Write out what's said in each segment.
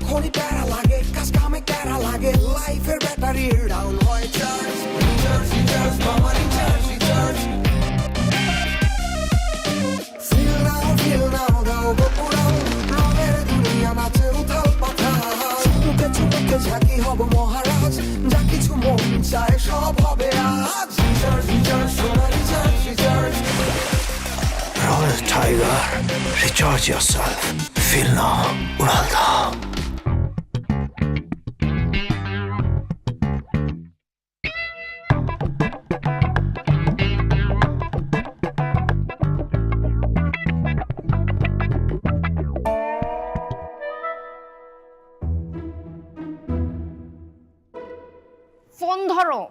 যখনই প্যারা লাগে কাজ কামে প্যারা লাগে লাইফের ব্যাটারি ডাউন হয় চার্জ চার্জ মামা চার্জ ফিল নাও দাও গোপুরাও রঙের দুনিয়া নাচে উথাল পাথাল চুমুকে চুমুকে ঝাঁকি হব মহারাজ যা কিছু মন চায় সব হবে আজ charge Sonali charge Roll the tiger, recharge yourself. Feel now, উড়াল দাও। ফোন ধরো।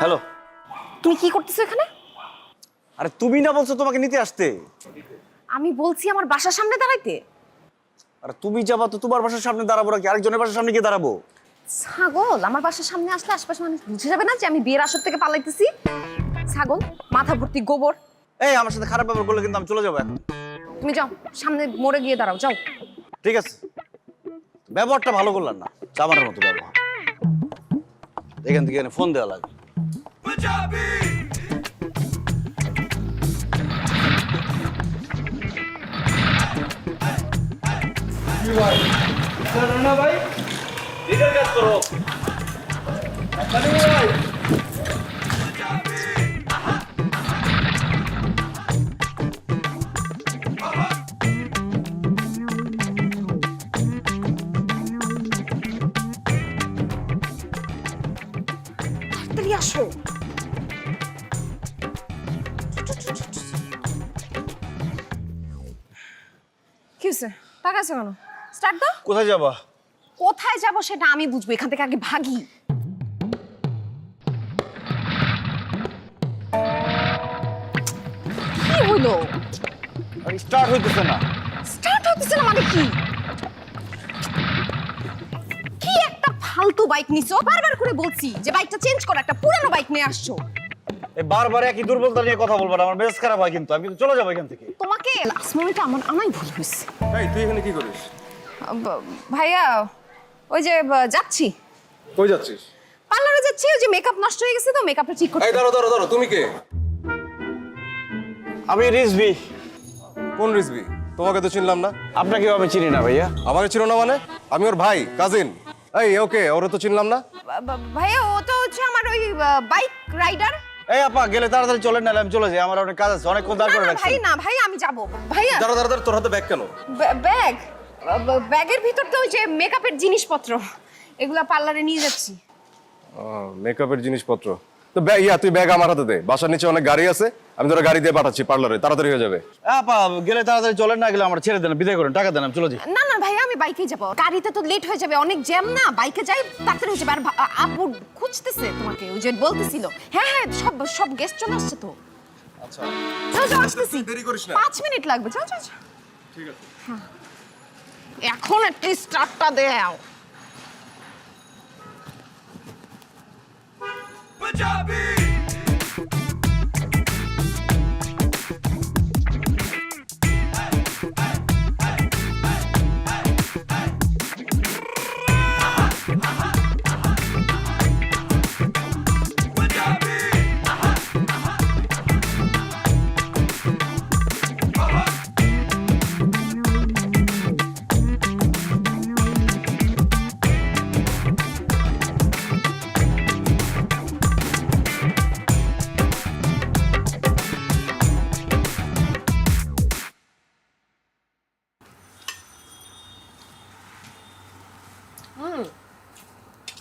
হ্যালো, তুমি কি করতেছো এখানে? আরে তুমি না বলছো তোমাকে নিতে আসতে? আমি বলছি আমার বাসার সামনে দাঁড়াইতে। আরে তুমি যাবা তো তোমার বাসার সামনে দাঁড়াবো নাকি আরেকজনের বাসার সামনে গিয়ে দাঁড়াবো? ছাগল, আমার বাসার সামনে আসলে আশপাশে মানুষ বুঝে যাবে না যে আমি বিয়ের আসর থেকে পালাইতেছি? ছাগল, মাথা ভর্তি গোবর। এই আমার সাথে খারাপ ব্যবহার করলে কিন্তু আমি চলে যাবো এখন। তুমি যাও, সামনে মোড়ে গিয়ে দাঁড়াও, যাও। ঠিক আছে, ব্যবহারটা ভালো করলাম না, চামারের মতো ব্যবহার। এখান থেকে ফোন দেওয়া লাগে। ভাই দিকের কাজ করো। তাড়াতাড়ি আসো। কি হয়েছে? তাকাইছো কেন? স্টার্ট দাও। কোথায় যাবা? কোথায় যাব সেটা আমি বুঝবো, এখান থেকে আগে ভাগি। কি হলো? স্টার্ট হইতেছে না। স্টার্ট হচ্ছে না মানে কি? কি একটা ফালতু বাইক নিছো? বারবার করে বলছি যে বাইকটা চেঞ্জ করো, একটা পুরানো বাইক নিয়ে আসছো। এই বারবার একই দুর্বলতা নিয়ে কথা বলবো না, আমার মেজাজ খারাপ হয় কিন্তু। আমি কিন্তু চলে যাবো এখান থেকে। তোমাকে লাস্ট মোমেন্টে আমার আনাই ভুল হয়েছে। এই তুই এখানে কি করিস? ভাইয়া, ওই যে যাচ্ছি। কই যাচ্ছিস? পার্লারে যাচ্ছি, ওই যে মেকআপ নষ্ট হয়ে গেছে তো মেকআপটা ঠিক করতে। এই দাঁড়াও, তুমি কে? আমি রিজভি। কোন রিজবি? তোমাকে তো চিনলাম না। আপনাকেও আমি চিনি না ভাইয়া। আমাকে চিনো না মানে? আমি ওর ভাই, কাজিন। এই ওকে, ওরে তো চিনলাম না। ভাইয়া, ও তো হচ্ছে আমার ওই বাইক রাইডার। এই আপা গেলে তাড়াতাড়ি চলেন, নাহলে আমি চলে যাই, আমার অনেক কাজ আছে, অনেকক্ষণ দাঁড় করে রাখছি। ভাই না ভাই, আমি যাব। ভাইয়া দাঁড়া, তোর হাতে ব্যাগ কেন? ব্যাগ, ব্যাগের ভিতর তো ওই যে মেকআপের জিনিসপত্র, এগুলা পার্লারে নিয়ে যাচ্ছি। মেকআপের জিনিসপত্র তো তুই ব্যাগ আমার হাতে দে। বাসার নিচে অনেক গাড়ি আছে, আমি তোরা গাড়ি দিয়ে পাঠাচ্ছি পার্লারে, তাড়াতাড়ি হয়ে যাবে। আপা গেলে তাড়াতাড়ি চলেন, না গেলে আমার ছেড়ে দেন, বিদায় করেন, টাকা দেন, আমি চলে যাই। না না ভাইয়া, আমি বাইকে যাব, গাড়িতে তো লেট হয়ে যাবে, অনেক জ্যাম না, বাইকে যাই তাড়াতাড়ি হয়ে যাবে। আর আপু খুঁজতেছে তোমাকে, ওই যে বলতেছিল। হ্যাঁ, সব গেস্ট চলে আসছে তো। আচ্ছা যাও আসতেছি, দেরি করিস না। 5 মিনিট লাগবে। যাও। ঠিক আছে। এখন একটু স্টার্টটা দাও।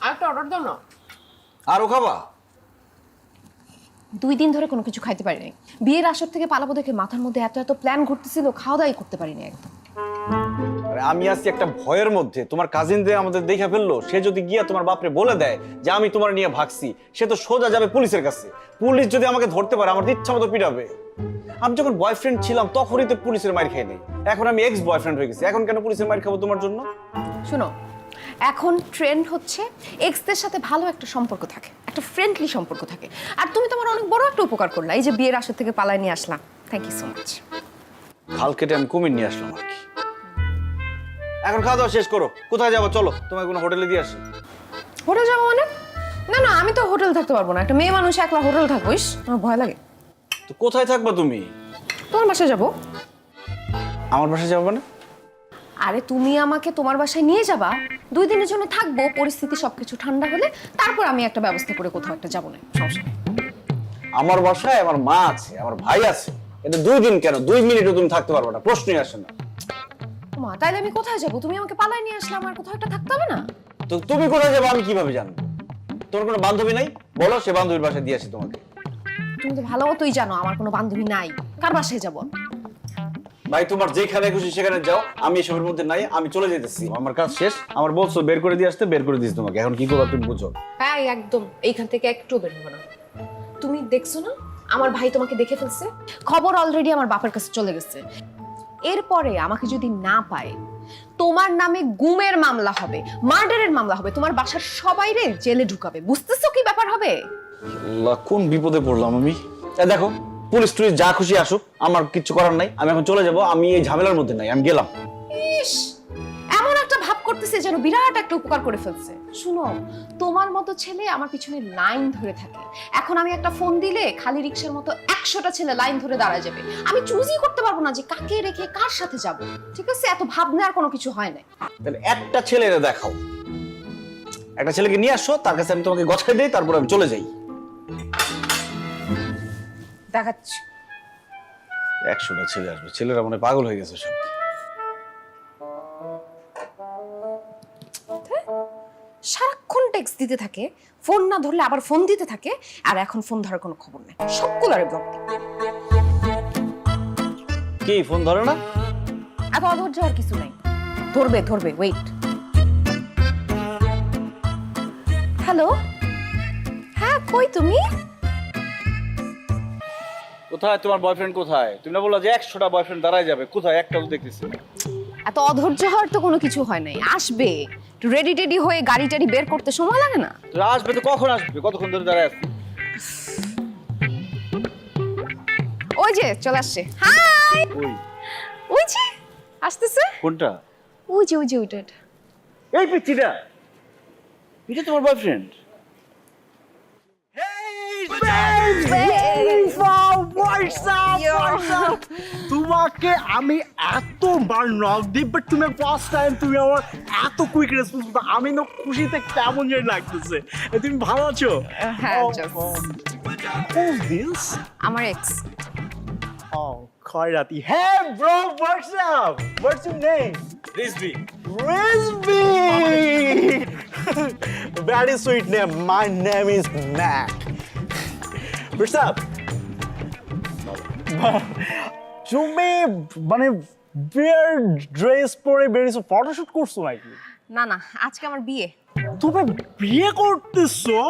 আরেকটা অর্ডার দাও না। আরো খাবা? 2 দিন ধরে কোনো কিছু খাইতে পারি নাই। বিয়ের আসর থেকে পালাবো দেখে মাথার মধ্যে এত প্ল্যান ঘুরতেছিল, খাওয়া দাওয়াই করতে পারিনি একদম। আরে আমি আছি একটা ভয়ের মধ্যে। তোমার কাজিন যে আমাদের দেখে ফেললো, সে যদি গিয়া তোমার বাপরে বলে দেয় যে আমি তোমার নিয়ে ভাগছি, সে তো সোজা যাবে পুলিশের কাছে। পুলিশ যদি আমাকে ধরতে পারে, আমার ইচ্ছা মতো পিটাবে। আমি যখন বয়ফ্রেন্ড ছিলাম তখনই তো পুলিশের মার খাই নাই, এখন আমি এক্স বয়ফ্রেন্ড হয়ে গেছি, এখন কেন পুলিশের মার খাবো তোমার জন্য? শুনো, এখন ট্রেন্ড হচ্ছে এক্সদের সাথে ভালো একটা সম্পর্ক থাকে, একটা ফ্রেন্ডলি সম্পর্ক থাকে। আর তুমি তোমার অনেক বড় একটা উপকার করলা, এই যে বিয়ের আসর থেকে পালায় নিয়ে আসলা। Thank you so much. খাল কেটে আমি কুমির নিয়ে আসলাম আর কি। এখন খাওয়া দাওয়া শেষ করো, কোথায় যাবো চলো, তোমাকে কোনো হোটেলে দিয়ে আসি। হোটেল যাবো মানে? না না, আমি তো হোটেল থাকতে পারবো না, একটা মেয়ে মানুষ একলা হোটেল থাকবিস, আমার ভয় লাগে। তো কোথায় থাকবা তুমি? তোমার বাসায় যাবো। আমার বাসায় যাবো মানে? আরে তুমি আমাকে তোমার বাসায় নিয়ে যাবা, 2 দিনের জন্য থাকবো, পরিস্থিতি সবকিছু ঠান্ডা হলে তারপর আমি একটা ব্যবস্থা করে কোথাও একটা যাবো না, সমস্যা নেই। আমার বাসায় আমার মা আছে, আমার ভাই আছে, এটা 2 দিন কেন 2 মিনিটও তুমি থাকতে পারবে না, প্রশ্নই আসে না। মা তাইলে আমি কোথায় যাবো? তুমি আমাকে পালায় নিয়ে আসলে আমার কোথাও একটা থাকতে হবে না? তো তুমি কোথায় যাবো আমি কিভাবে জানবো? তোমার কোনো বান্ধবী নাই? বলো, সে বান্ধবীর বাসায় দিয়ে আসি তোমাকে। তুমি তো ভালো মতোই জানো আমার কোনো বান্ধবী নাই, কার বাসায় যাবো? ভাই তোমার যেখানে খুশি সেখানে যাও, আমি এসবের মধ্যে নাই, আমি চলে যেতেছি, আমার কাজ শেষ। আমার বলছো বের করে দিয়ে আসতে, বের করে দিয়েছি তোমাকে, এখন কি করবা তুমি বুঝো। হ্যাঁ একদম, এইখান থেকে একটু বের হবে না। তুমি দেখছো না আমার ভাই তোমাকে দেখে ফেলছে, খবর অলরেডি আমার বাপের কাছে চলে গেছে। এরপরে আমাকে যদি না পায়, তোমার নামে গুমের মামলা হবে, মার্ডারের মামলা হবে, তোমার বাসার সবাইরে জেলে ঢুকাবে। বুঝতেছো কি ব্যাপার হবে? আল্লাহ, কোন বিপদে পড়লাম আমি। দেখো, পুলিশ টুলিশ যা খুশি আসুক, আমার কিছু করার নাই, আমি এখন চলে যাব, আমি এই ঝামেলার মধ্যে নাই, আমি গেলাম। ইস, এমন একটা ভাব করতেছে যেন বিরাট একটা উপকার করে ফেলছে। শুনো, তোমার মতো ছেলে আমার পিছনে লাইন ধরে থাকে, এখন আমি একটা ফোন দিলে খালি রিক্সার মতো 100টা ছেলে লাইন ধরে দাঁড়ায় যাবে, আমি চুজই করতে পারবো না যে কাকে রেখে কার সাথে যাব। ঠিক আছে, এত ভাবনার কোনো কিছু হয় না। তাহলে একটা ছেলেরে দেখাও, একটা ছেলেকে নিয়ে আসো, তার কাছে আমি তোমাকে গছাই দিই, তারপর আমি চলে যাই। দেখাচ্ছি। 100টা ছেলে আসবে, ছেলেরা মনে হয় পাগল হয়ে গেছে সব। সারাক্ষণ টেক্সট দিতে থাকে, ফোন না ধরলে আবার ফোন দিতে থাকে, আর এখন ফোন ধরার কোনো খবর নেই, সবগুলোরে ব্লক দিই। কি ফোন ধরে না? এত অধৈর্য আর কিছু নাই, ধরবে ধরবে, ওয়েট। হ্যালো, হ্যাঁ কই তুমি? কোথায় তোমার বয়ফ্রেন্ড? কোথায়? তুমি না বললা যে 100টা বয়ফ্রেন্ড দাঁড়ায় যাবে, কোথায়? একটাও দেখতেছি না। এত অধৈর্য হওয়ার তো কোনো কিছু হয় নাই, আসবে। রেডি টেডি হয়ে গাড়ি টাড়ি বের করতে সময় লাগে না? তো আসবে তো কখন আসবে? কতক্ষণ ধরে দাঁড়ায় আছি? ওই যে চলে আসছে। হাই, ওই ওই যে আসতেছে। কোনটা? ওই যে ওইটা। এই পিচ্চিটা, এটা তোমার বয়ফ্রেন্ড? তোমাকে আমি এতবার নক দিই, বাট তুমি ফার্স্ট টাইম তুমি আমার এত কুইক রেসপন্স, আমি না খুশিতে কেমন যেন লাগতেছে। তুমি ভালো আছো? হ্যাঁ, just Who's this? আমার x. Oh, খয়রাতি। Hey bro, what's up? What's your name? Rizvi. Rizvi! Very sweet name. My name is Mac. What's up? তুমি মানে বিয়ার ড্রেস পরে বেরিয়েছো, ফটোশুট করছো নাকি? না না, আজকে আমার বিয়ে। তুমি বিয়ে করতেছো?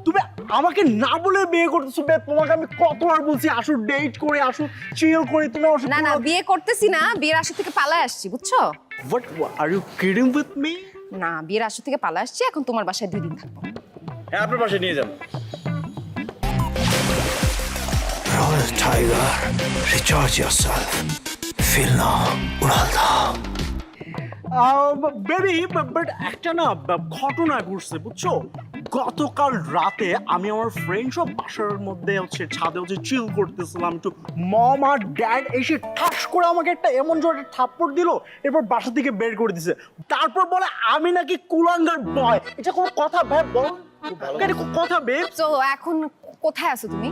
তুমি আমাকে না বলে বিয়ে করতেছো? বে, তোমাকে আমি কতবার বলছি আসো ডেট করে, আসো চিল করে, তুমি আমার সাথে না না, বিয়ে করতেছি না, বিয়ের আসর থেকে পালায় আসছি, বুঝছো? What are you kidding with me? না, বিয়ের আসর থেকে পালায় আসছি, এখন তোমার বাসায় 2 দিন থাকবো। হ্যাঁ, আপনার বাসায় নিয়ে যাবো। Royal Tiger, recharge yourself. Feel now, Uralda. Baby, but একটা না ঘটনা ঘটছে বুঝছো। গতকাল রাতে আমি আমার ফ্রেন্ড সব বাসার মধ্যে হচ্ছে ছাদে হচ্ছে চিল করতেছিলাম, একটু মম আর ড্যাড এসে ঠাস করে আমাকে একটা এমন জোরে থাপ্পড় দিল, এরপর বাসা থেকে বের করে দিছে। তারপর বলে আমি নাকি কুলাঙ্গার বয়। এটা কোনো কথা ভাই? বল, এটা কোনো কথা বেব? তো এখন কোথায় আছো তুমি?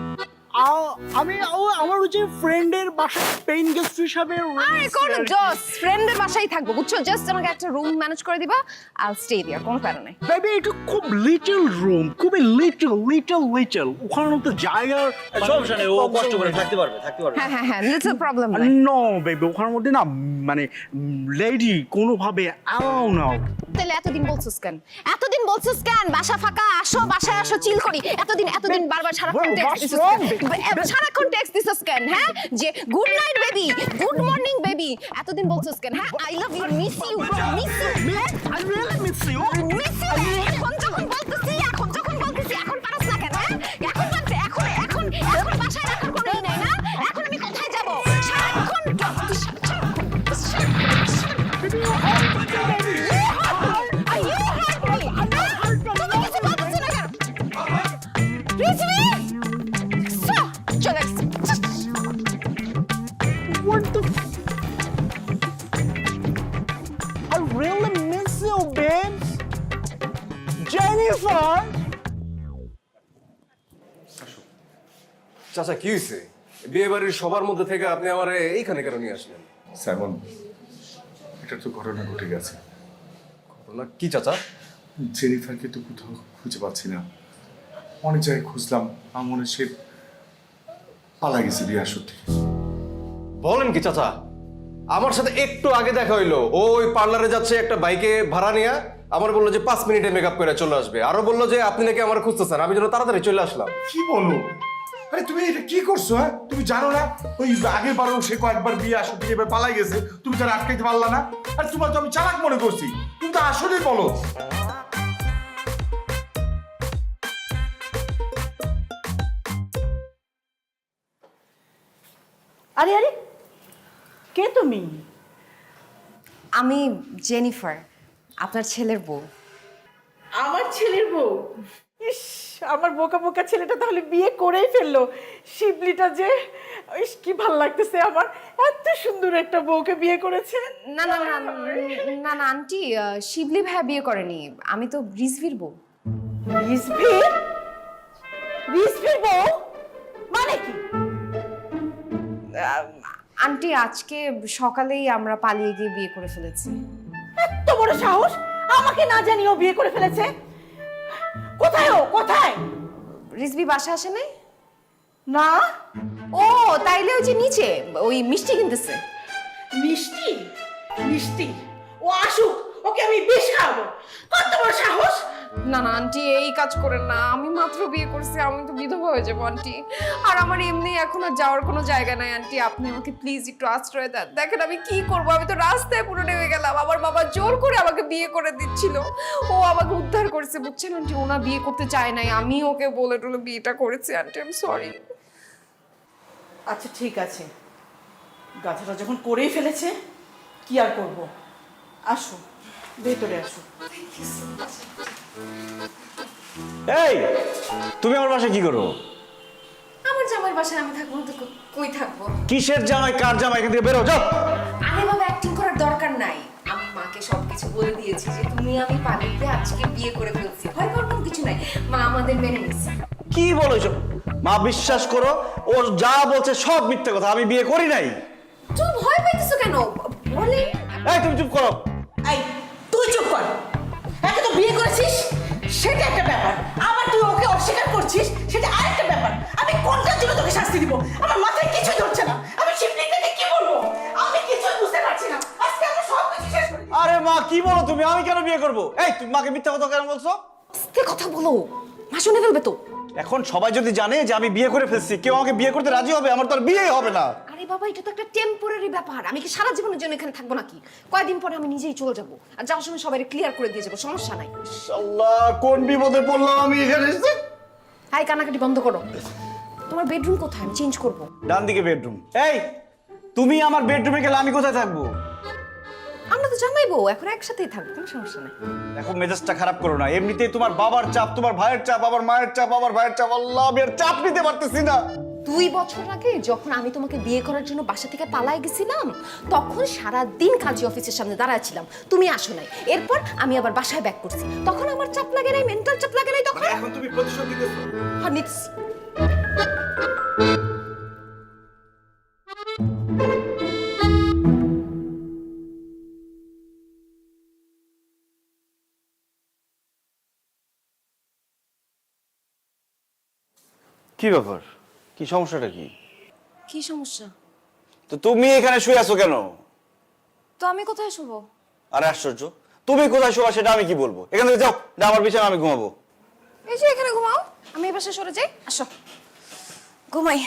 আমি আমার ওই যে ফ্রেন্ডের বাসায় পেইন গেস্ট হিসাবে আরে কোন জস, ফ্রেন্ডের বাসায় থাকবো, বুঝছো? জাস্ট আমাকে একটা রুম ম্যানেজ করে দিবা, আই উইল স্টে দেয়ার, কোনো প্যারা নাই। বেবি, এটা খুব লিটল রুম, খুবই লিটল। ওখানে তো জায়গা সমস্যা নেই, ও কষ্ট করে থাকতে পারবে। হ্যাঁ হ্যাঁ হ্যাঁ, লিটল প্রবলেম নাই। নো বেবি, ওখানের মধ্যে না মানে লেডি কোনোভাবে অ্যালাউ নাও। তাহলে এতদিন বলছিস কেন? বাসা ফাঁকা, আসো বাসায় আসো, চিল করি। এতদিন বারবার সারাক্ষণ টেক্সট দিছিস কেন? সারাক্ষণ টেক্সট দিছিস কেন? হ্যাঁ, যে good night baby, good morning baby, এতদিন বলছিস কেন? হ্যাঁ, I love you, miss you bro, miss you. I really miss you. Miss you এখন যখন বলতেছি, এখন পারছ না কেন? হ্যাঁ, এখন বাসায় রাখার কোনো ই নাই না? এখন আমি কোথায় যাব? চাচা কি হয়েছে? বিয়ে বাড়ির সবার মধ্যে থেকে আপনি আমার এইখানে কেন নিয়ে আসলেন? সাইমন, এটা তো ঘটনা ঘটে গেছে। ঘটনা কি চাচা? জেনিফারকে তো কোথাও খুঁজে পাচ্ছি না। অনেক জায়গায় খুঁজলাম, আমার মনে হয় সে পালা গেছে বিয়ার সত্যি। বলেন কি চাচা? আমার সাথে একটু আগে দেখা হইলো, ও ওই পার্লারে যাচ্ছে একটা বাইকে ভাড়া নিয়ে, আমার বললো যে 5 মিনিটে মেকআপ করে চলে আসবে, আরো বললো যে আপনি নাকি আমার খুঁজতেছেন, আমি যেন তাড়াতাড়ি চলে আসলাম। কি বলো? আরে তুমি এটা কি করছো? হ্যাঁ, তুমি জানো না ওই আগের বারও সে কয়েকবার বিয়ে আসর থেকে এবার পালাই গেছে, তুমি তার আটকাইতে পারলা না? আর তোমার তো আমি চালাক মনে করছি, তুমি তো আসলেই বলো। আরে আরে, কে তুমি? আমি জেনিফার, আপনার ছেলের বউ। আমার ছেলের বউ? ইস, আমার বোকা বোকা ছেলেটা তাহলে বিয়ে করেই ফেললো। শিবলিটা যে, ইস কি ভাল লাগতেছে আমার, এত সুন্দর একটা বউকে বিয়ে করেছে। না না না না না আন্টি, শিবলি ভাইয়া বিয়ে করেনি, আমি তো রিজভির বউ। রিজভির? রিজভির বউ মানে কি? আন্টি আজকে সকালেই আমরা পালিয়ে গিয়ে বিয়ে করে ফেলেছি। এত বড় সাহস, আমাকে না জানিয়েও বিয়ে করে ফেলেছে? কোথায় ও, কোথায়? রিজভি বাসা আসে নাই? না। ও তাইলে ওই যে নিচে ওই মিষ্টি কিনতেছে। মিষ্টি? মিষ্টি? ও আসুক, ওকে আমি বিষ খাওয়াবো। কত বড় সাহস! না না আন্টি, এই কাজ করেন না, আমি মাত্র বিয়ে করছি, আমি তো বিধবা হয়ে যাবো আন্টি। আর আমার এমনি এখন আর যাওয়ার কোনো জায়গা নাই আন্টি, আপনি আমাকে প্লিজ একটু আশ্রয় দেন। দেখেন আমি কি করবো, আমি তো রাস্তায় পুরো নেমে গেলাম, আমার বাবা জোর করে আমাকে বিয়ে করে দিচ্ছিল, ও আমাকে উদ্ধার করেছে বুঝছেন আন্টি। ওনা বিয়ে করতে চায় নাই, আমি ওকে বলে টলে বিয়েটা করেছি আন্টি, আই এম সরি। আচ্ছা ঠিক আছে, গাছাটা যখন করেই ফেলেছে কি আর করব। আসো, ভেতরে আসো। এই তুমি আমার বাসায় কি করো? আমার জামাইয়ের বাসায় আমি থাকবো না তো কই থাকবো? কিসের জামাই, কার জামাই? এখান থেকে বেরো, যাও। আরে বাবা, অ্যাক্টিং করার দরকার নাই, আমি মাকে সবকিছু বলে দিয়েছি যে তুমি আমি পালিয়ে আজকে বিয়ে করে ফেলছি, ভয় পাওয়ার কোনো কিছু নাই, মা আমাদের মেনে নিচ্ছে। কি বলো এসব? মা বিশ্বাস করো, ও যা বলছে সব মিথ্যে কথা, আমি বিয়ে করি নাই। তুমি ভয় পাইতেছো কেন বলে? এই তুমি চুপ করো। এই তুই চুপ কর। একে তো বিয়ে করেছিস সেটা একটা ব্যাপার, আবার তুই ওকে অস্বীকার করছিস সেটা আরেকটা ব্যাপার। আমি কোনটার জন্য তোকে শাস্তি দিব আমার মাথায় কিছুই ধরছে না। আমি শিবলিংটাকে কি বলবো, আমি কিছুই বুঝতে পারছি না। আজকে আমি সব কিছু শেষ করে দিই। আরে মা কি বলো তুমি? আমি কেন বিয়ে করব? এই তুমি মাকে মিথ্যা কথা কেন বলছো? আস্তে কথা বলো, মা শুনে ফেলবে তো। এখন সবাই যদি জানে যে আমি বিয়ে করে ফেলছি, কেউ আমাকে বিয়ে করতে রাজি হবে? আমার তো আর বিয়েই হবে না। আরে বাবা, এটা তো একটা টেম্পোরারি ব্যাপার, আমি কি সারা জীবনের জন্য এখানে থাকবো নাকি? কয়েকদিন পরে আমি নিজেই চলে যাবো, আর যাওয়ার সময় সবাই ক্লিয়ার করে দিয়ে যাবো, সমস্যা নাই। আল্লাহ, কোন বিপদে পড়লাম আমি এখানে এসে। হাই, কানাকাটি বন্ধ করো। তোমার বেডরুম কোথায়? আমি চেঞ্জ করবো। ডান দিকে বেডরুম। এই তুমি আমার বেডরুমে গেলে আমি কোথায় থাকবো? আমরা তো জামাইবো, এখন একসাথেই থাকবো, কোনো সমস্যা নাই। এখন মেজাজটা খারাপ করো না, এমনিতেই তোমার বাবার চাপ, তোমার ভাইয়ের চাপ, আবার মায়ের চাপ, আবার ভাইয়ের চাপ। আল্লাহ, আমি আর চাপ নিতে পারতেছি না। 2 বছর আগে যখন আমি তোমাকে বিয়ে করার জন্য বাসা থেকে পালায় গেছিলাম, তখন সারা দিন কাজী অফিসের সামনে দাঁড়াচ্ছিলাম, তুমি আসো নাই। এরপর আমি আবার বাসায় ব্যাক করছি, তখন আমার চাপ লাগে নাই, মেন্টাল চাপ লাগে নাই তখন। এখন তুমি প্রতিশোধ দিতেছো? আর নিচ্ছি। কি ব্যাপার? কি সমস্যাটা কি? কি সমস্যা? তো তুমি এখানে শুয়ে আছো কেন? তো আমি কোথায় শুবো? আরে আশ্চর্য, তুমি কোথায় শোয়া সেটা আমি কি বলবো? এখান থেকে যাও, না আমার বিছানা, আমি ঘুমাবো। এই যে এখানে ঘুমাও, আমি এই বাসায় সরে যাই, আসো ঘুমাই।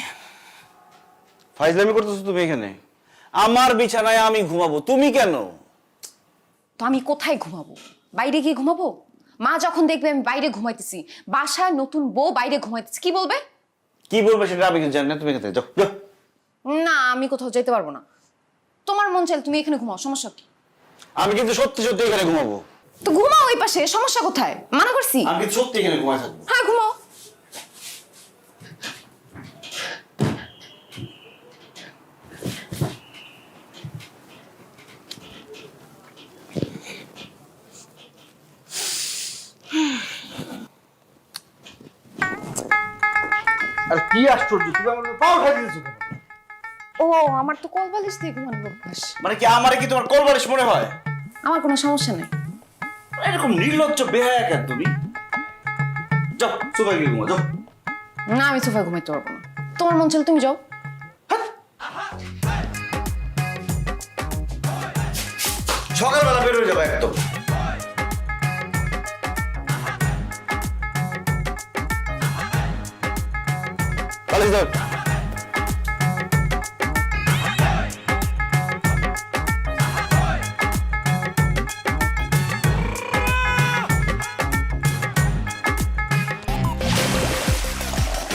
ফাইজলামি করতেছো তুমি এখানে? আমার বিছানায় আমি ঘুমাবো, তুমি কেন? তো আমি কোথায় ঘুমাবো? বাইরে গিয়ে ঘুমাবো? মা যখন দেখবে আমি বাইরে ঘুমাইতেছি, বাসায় নতুন বউ বাইরে ঘুমাইতেছি, কি বলবে? কি বলবে সেটা আমি কিন্তু জানি না, তুমি এখান থেকে যাও, যাও। না, আমি কোথাও যেতে পারবো না, তোমার মন চাইলে তুমি এখানে ঘুমাও, সমস্যা কি? আমি কিন্তু সত্যি সত্যি এখানে ঘুমাবো। তো ঘুমাও ওই পাশে, সমস্যা কোথায়? মানা করছি? আমি কিন্তু সত্যি এখানে ঘুমায় থাকবো। হ্যাঁ ঘুমাও। আরে কি আশ্চর্য, তুমি আমার পাও খাই দিয়েছো কেন? ও আমার তো কল বালিশ দিয়ে ঘুমানোর অভ্যাস। মানে কি আমারে কি তোমার কোলবালিশ মনে হয়? আমার কোনো সমস্যা নেই। এরকম নির্লজ্জ বেহায়া কেন তুমি? যাও সোফায় গিয়ে ঘুমা যাও। না আমি সোফায় ঘুমাইতে পারবো না। তোমার মন চলে তুমি যাও। সকালবেলা বের হয়ে যাবো একদম। বালিশ দাও।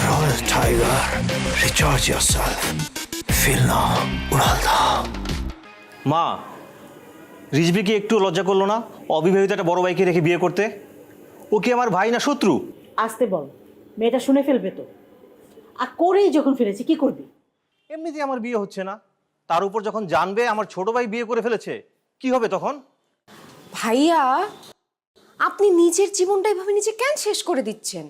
Royal Tiger, recharge yourself. Feel now, Uralda. মা, রিজভি কি একটু লজ্জা করলো না অবিবাহিত একটা বড় ভাইকে রেখে বিয়ে করতে? ও কি আমার ভাই না শত্রু? আসতে বল, মেয়েটা শুনে ফেলবে তো। আর করেই যখন ফেলেছে কি করবি? এমনিতেই আমার বিয়ে হচ্ছে না, তার উপর যখন জানবে আমার ছোট ভাই বিয়ে করে ফেলেছে, কি হবে তখন? ভাইয়া আপনি নিজের জীবনটা এভাবে নিজে কেন শেষ করে দিচ্ছেন?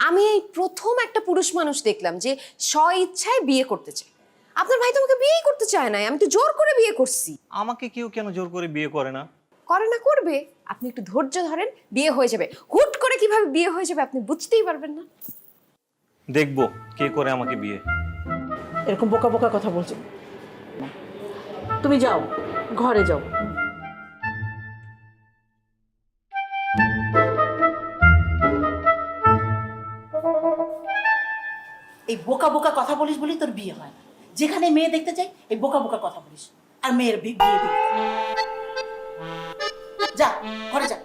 আমি এই প্রথম একটা পুরুষ মানুষ দেখলাম যে স্ব ইচ্ছায় বিয়ে করতে চায়। আপনার ভাই তো আমাকে বিয়েই করতে চায় না, আমি তো জোর করে বিয়ে করছি। আমাকে কেউ কেন জোর করে বিয়ে করে না? করে না করবে, আপনি একটু ধৈর্য ধরেন, বিয়ে হয়ে যাবে। হুট করে কিভাবে বিয়ে হয়ে যাবে আপনি বুঝতেই পারবেন না। দেখবো কে করে আমাকে বিয়ে। এরকম বোকা বোকা কথা বলছো। তুমি যাও, ঘরে যাও। এই বোকা বোকা কথা বলিস বলি তোর বিয়ে হয় না। যেখানে মেয়ে দেখতে চাই এই বোকা বোকা কথা বলিস, আর মেয়ের বিয়ে বিয়ে যা ঘরে যা।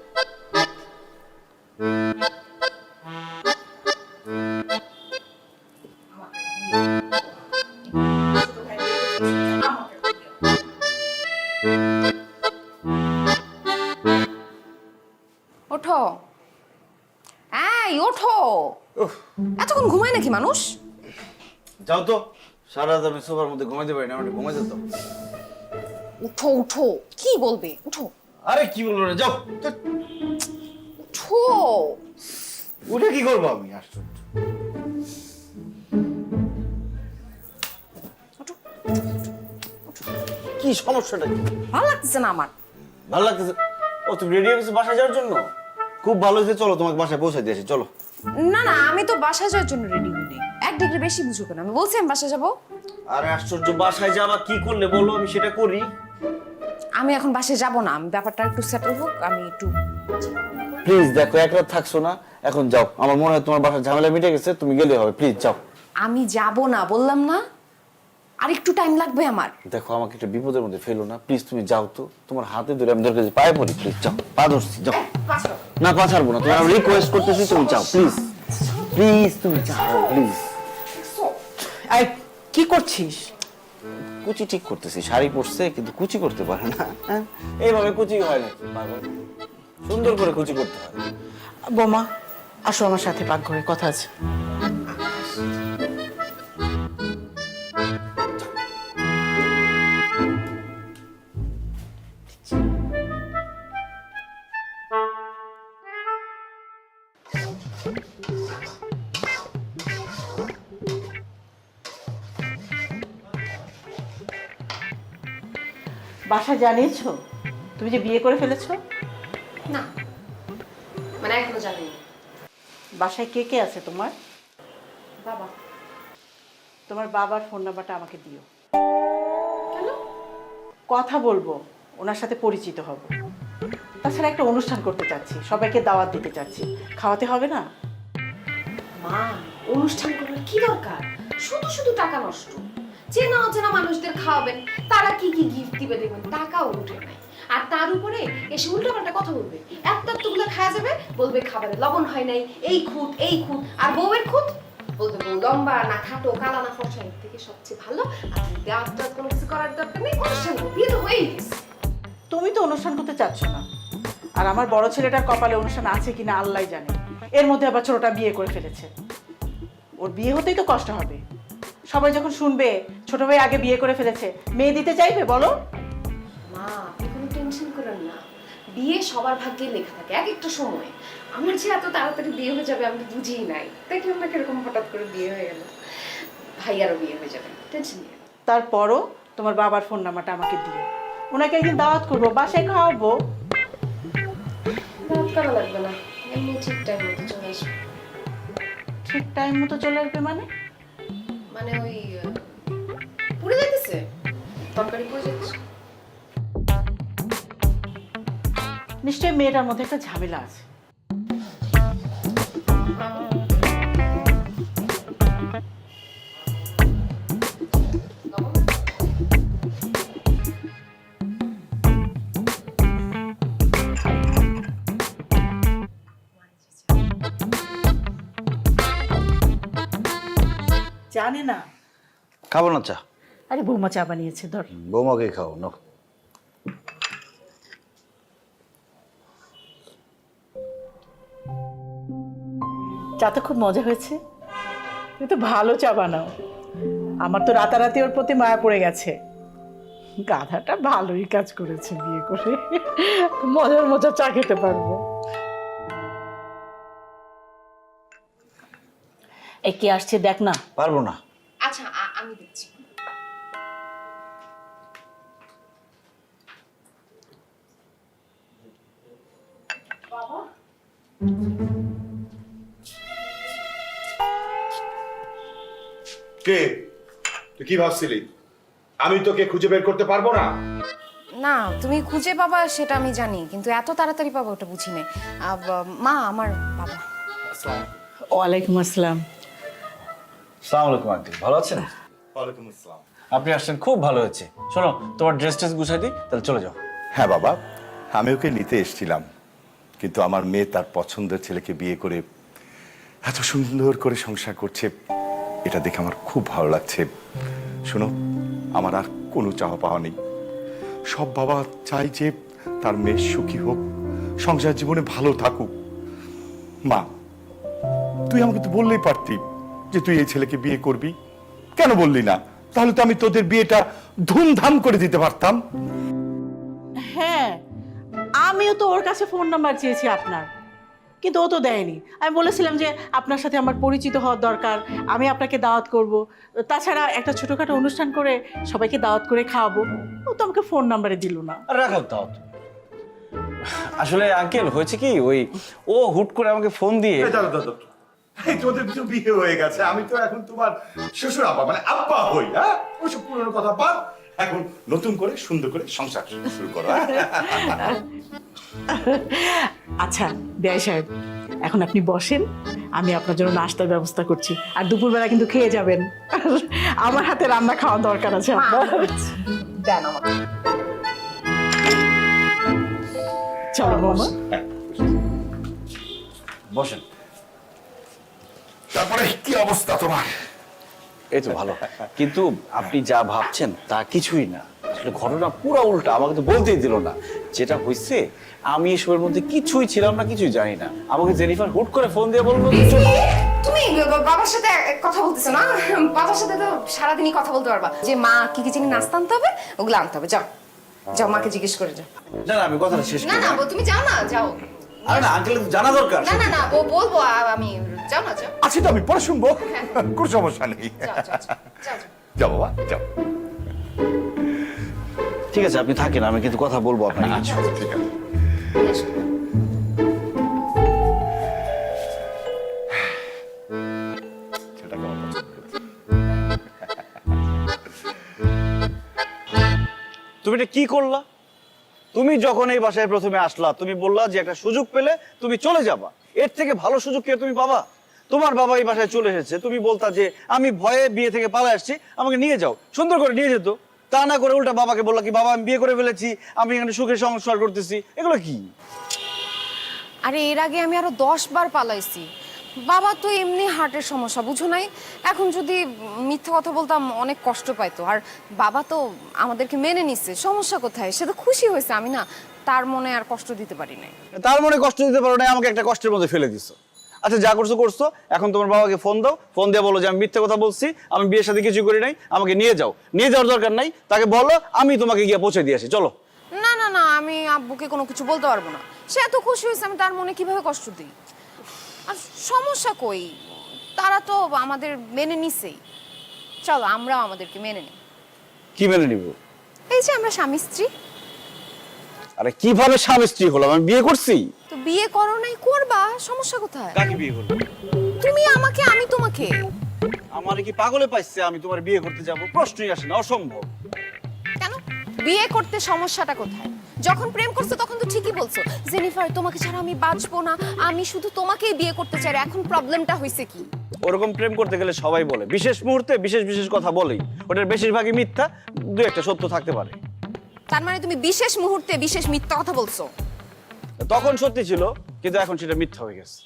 ওঠো, এই ওঠো। এতক্ষণ ঘুমায় নাকি মানুষ? যাও তো, সারা রাত আমি সোফার মধ্যে ঘুমাইতে পারি না, আমার ঘুমাই যেত। উঠো উঠো, কি বলবে? উঠো আরে কি বলবো না, যাও। উঠো। উঠে কি করবো আমি? আশ্চর্য। কি সমস্যাটা কি? ভালো লাগতেছে না আমার। ভালো লাগতেছে? ও তুমি রেডি হয়ে গেছো বাসায় যাওয়ার জন্য? খুব ভালো হয়েছে, চলো তোমাকে বাসায় পৌঁছে দিয়েছি, চলো। না না, আমি তো বাসায় যাওয়ার জন্য রেডি হইনি। 1 ডিগ্রি বেশি বুঝো কেন? আমি বলছি আমি বাসায় যাবো। আরে আশ্চর্য, বাসায় যাবা কি করলে বলো, আমি সেটা করি। আমি এখন বাসায় যাব না, আমি ব্যাপারটা একটু সেটেল হোক, আমি একটু। প্লিজ দেখো, এক রাত থাকছো না, এখন যাও। আমার মনে হয় তোমার বাসার ঝামেলা মিটে গেছে, তুমি গেলে হবে, প্লিজ যাও। আমি যাব না বললাম না, আর একটু টাইম লাগবে আমার। দেখো আমাকে একটা বিপদের মধ্যে ফেলো না, প্লিজ তুমি যাও তো। তোমার হাতে ধরে আমি দরকার পায়ে পড়ি, প্লিজ যাও। পা ধরছি, যাও। না পা ছাড়বো না, তোমার রিকোয়েস্ট করতেছি, তুমি যাও প্লিজ। প্লিজ তুমি যাও, প্লিজ। এই কি করছিস? কুচি ঠিক করতেছি, শাড়ি পরছে কিন্তু কুচি করতে পারে না। হ্যাঁ, এইভাবে কুচি হয় নাকি পাগল? সুন্দর করে কুচি করতে হয়। বোমা আসো আমার সাথে পাকঘরে, কথা আছে। বাসা জানিয়েছো তুমি যে বিয়ে করে ফেলেছো? না মানে এখনো জানি না। বাসায় কে কে আছে তোমার? বাবা। তোমার বাবার ফোন নাম্বারটা আমাকে দিও। কেন? কথা বলবো, ওনার সাথে পরিচিত হব। তাছাড়া একটা অনুষ্ঠান করতে চাচ্ছি, সবাইকে দাওয়াত দিতে চাচ্ছি, খাওয়াতে হবে না? মা, অনুষ্ঠান করার কি দরকার? শুধু শুধু টাকা নষ্ট। চেনা অচেনা মানুষদের খাওয়াবেন, তারা কি কি গিফট দিবে দেখবেন, টাকাও উঠে নাই। আর তার উপরে এসে উল্টাপাল্টা কথা বলবে, এতগুলো খাওয়া যাবে, বলবে খাবারে লবণ হয় নাই, এই খুঁত এই খুঁত। আর বউয়ের খুঁত বলবে বউ লম্বা না খাটো, কালা না ফর্সা। এর থেকে সবচেয়ে ভালো আপনি দেওয়ার কোনো কিছু করার দরকার নেই, অনুষ্ঠান করুন, বিয়ে তো হয়েই গেছে। তুমি তো অনুষ্ঠান করতে চাচ্ছ না, আর আমার বড় ছেলেটার কপালে অনুষ্ঠান আছে কিনা আল্লাহ জানে। এর মধ্যে আবার ছোটটা বিয়ে করে ফেলেছে, ওর বিয়ে হতেই তো কষ্ট হবে। সবাই যখন শুনবে ছোট ভাই আগে বিয়ে করে ফেলেছে, মেয়ে দিতে চাইবে বলো? মা আপনি কোনো টেনশন করেন না, বিয়ে সবার ভাগ্যে লেখা থাকে এক একটা সময়। আমার যে এত তাড়াতাড়ি বিয়ে হয়ে যাবে আমি তো বুঝিই নাই, দেখলাম না কিরকম হঠাৎ করে বিয়ে হয়ে গেল। ভাইয়ারও বিয়ে হয়ে যাবে, টেনশন নেই। তারপরও তোমার বাবার ফোন নাম্বারটা আমাকে দিও, ওনাকে একদিন দাওয়াত করবো, বাসায় খাওয়াবো। দাওয়াত করা লাগবে না, এমনি ঠিক টাইম মতো চলে আসবে। ঠিক টাইম মতো চলে আসবে মানে? মানে ওই পুড়ে যাইতেছে, তরকারি পুড়ে যাচ্ছে। নিশ্চয়ই মেয়েটার মধ্যে একটা ঝামেলা আছে। জানে না? খাবো না চা। আরে বৌমা চা বানিয়েছে, ধর। বৌমাকে খাও না। চা তো খুব মজা হয়েছে, তুমি তো ভালো চা বানাও। আমার তো রাতারাতি ওর প্রতি মায়া পড়ে গেছে। গাধাটা ভালোই কাজ করেছে, বিয়ে করে মজার মজার চা খেতে পারবো। এ কে আসছে দেখ না। পারবো না। আচ্ছা আমি দিচ্ছি। কে? তুই কি ভাবছিলি আমি তোকে খুঁজে বের করতে পারবো না? না, তুমি খুঁজে পাবা সেটা আমি জানি, কিন্তু এত তাড়াতাড়ি পাবো ওটা বুঝি নাই। মা, আমার বাবা। ওয়ালাইকুম আসসালাম। আসসালামু আলাইকুম আন্টি, ভালো আছেন? ওয়ালাইকুম আসসালাম। আপনি আসছেন, খুব ভালো হয়েছে। শোনো, তোমার ড্রেস গুছাই দিই, তাহলে চলে যাও। হ্যাঁ বাবা, আমি ওকে নিতে এসেছিলাম, কিন্তু আমার মেয়ে তার পছন্দের ছেলেকে বিয়ে করে এত সুন্দর করে সংসার করছে, এটা দেখে আমার খুব ভালো লাগছে। শোনো, আমার আর কোনো চাওয়া পাওয়া নেই। সব বাবা চাই যে তার মেয়ে সুখী হোক, সংসার জীবনে ভালো থাকুক। মা, তুই আমাকে তো বললেই পারতি যে তুই এই ছেলেকে বিয়ে করবি, কেন বললি না? তাহলে তো আমি তোদের বিয়েটা ধুমধাম করে দিতে পারতাম। হ্যাঁ, আমিও তো ওর কাছে ফোন নাম্বার চেয়েছি আপনার, কিন্তু ও তো দেয়নি। আমি বলেছিলাম যে আপনার সাথে আমার পরিচিত হওয়ার দরকার, আমি আপনাকে দাওয়াত করব, তাছাড়া একটা ছোটখাটো অনুষ্ঠান করে সবাইকে দাওয়াত করে খাওয়াবো। ও তো আমাকে ফোন নাম্বারে দিল না। আর রাখো দাও। আসলে আঙ্কেল হয়েছে কি, ওই ও হুট করে আমাকে ফোন দিয়ে তোদের তো বিয়ে হয়ে গেছে, আমি তো এখন তোমার শ্বশুর আব্বা, মানে আব্বা হই। হ্যাঁ, ওইসব পুরনো কথা বাদ, এখন নতুন করে সুন্দর করে সংসার শুরু করো। আচ্ছা বেয়াই সাহেব, এখন আপনি বসেন, আমি আপনার জন্য নাস্তার ব্যবস্থা করছি। আর দুপুরবেলা কিন্তু খেয়ে যাবেন, আমার হাতে রান্না খাওয়া দরকার আছে আপনার। দেন আমাকে। চলো মামা। বসেন। তারপরে কি অবস্থা তোমার? এই তো ভালো, কিন্তু আপনি যা ভাবছেন তা কিছুই না। আসলে ঘটনা পুরো উল্টা, আমাকে তো বলতেই দিল না। যেটা হয়েছে, আমি এসবের মধ্যে কিছুই ছিলাম না, কিছুই জানি না। আমাকে জেনিফার হুট করে ফোন দিয়ে বললো, তুমি বাবার সাথে কথা বলতেছো না? বাবার সাথে তো সারাদিনই কথা বলতে পারবা। যে মা কি কি চিনি নাস্তা আনতে হবে, ওগুলো আনতে হবে। যাও যাও, মাকে জিজ্ঞেস করে যাও। না না, আমি কথাটা শেষ না করি। না, তুমি যাও না, যাও। আরে না আঙ্কেল, জানা দরকার। না না না, বলবো আমি। যাও না, যাও আচ্ছা, তো আমি পরে শুনবো, কোনো সমস্যা নেই। যাও যাও যাও। যাও বাবা, যাও। ঠিক আছে, আপনি থাকেন, আমি কিন্তু কথা বলবো আপনাকে কিছু। ঠিক আছে। এসো। ছেলেটাকে আমার পছন্দ হয়েছে। তুমি এটা কি করলা? তুমি যখন এই বাসায় প্রথমে আসলা, তুমি বললা যে একটা সুযোগ পেলে তুমি চলে যাবা। এর থেকে ভালো সুযোগ কি তুমি পাবা? তোমার বাবা এই বাসায় চলে এসেছে, তুমি বলতা যে আমি ভয়ে বিয়ে থেকে পালায়ে আসছি, আমাকে নিয়ে যাও। সুন্দর করে নিয়ে যেত। তা না করে উল্টা বাবাকে বললা কি বাবা আমি বিয়ে করে ফেলেছি, আমি এখানে সুখে সংসার করতেছি। এগুলো কি? আরে এর আগে আমি আরো 10 বার পালাইছি। বাবা তো এমনি হার্টের সমস্যা, বুঝো নাই? এখন যদি মিথ্যা কথা বলতাম অনেক কষ্ট পাইতো। আর বাবা তো আমাদেরকে মেনে নিচ্ছে, সমস্যা কোথায়? সে তো খুশি হয়েছে, আমি না তার মনে আর কষ্ট দিতে পারি নাই। তার মনে কষ্ট দিতে পারো না, আমাকে একটা কষ্টের মধ্যে ফেলে দিছো। আচ্ছা যা করছো করছো, এখন তোমার বাবাকে ফোন দাও, ফোন দিয়ে বলো যে আমি মিথ্যে কথা বলছি, আমি বিয়ের সাথে কিছু করি নাই, আমাকে নিয়ে যাও। নিয়ে যাওয়ার দরকার নাই, তাকে বলো আমি তোমাকে গিয়ে পৌঁছে দিয়ে আসি। চলো। না না না, আমি আব্বুকে কোনো কিছু বলতে পারবো না। সে এত খুশি হয়েছে, আমি তার মনে কিভাবে কষ্ট দিই? আর সমস্যা কই, তারা তো আমাদের মেনে নিছেই। চলো আমরাও আমাদেরকে মেনে নিই। কি মেনে নিব? এই যে আমরা স্বামী স্ত্রী। আরে কিভাবে স্বামী স্ত্রী হলাম? আমি বিয়ে করছি। তো বিয়ে করো নাই, করবা, সমস্যা কোথায়? কাকে বিয়ে করবো? তুমি আমাকে, আমি তোমাকে। আমার কি পাগলে পাইছে আমি তোমার বিয়ে করতে যাব? প্রশ্নই আসে না, অসম্ভব। কেন বিয়ে করতে সমস্যাটা কোথায়? যখন প্রেম করছো তখন তো ঠিকই বলছো, জেনিফার তোমাকে ছাড়া আমি বাঁচবো না, আমি শুধু তোমাকেই বিয়ে করতে চাই। এখন প্রবলেমটা হয়েছে কি? ওরকম প্রেম করতে গেলে সবাই বলে বিশেষ মুহূর্তে বিশেষ বিশেষ কথা বলেই, ওটার বেশিরভাগই মিথ্যা, দু একটা সত্য থাকতে পারে। তার মানে তুমি বিশেষ মুহূর্তে বিশেষ মিথ্যা কথা বলছো? তখন সত্যি ছিল, কিন্তু এখন সেটা মিথ্যা হয়ে গেছে।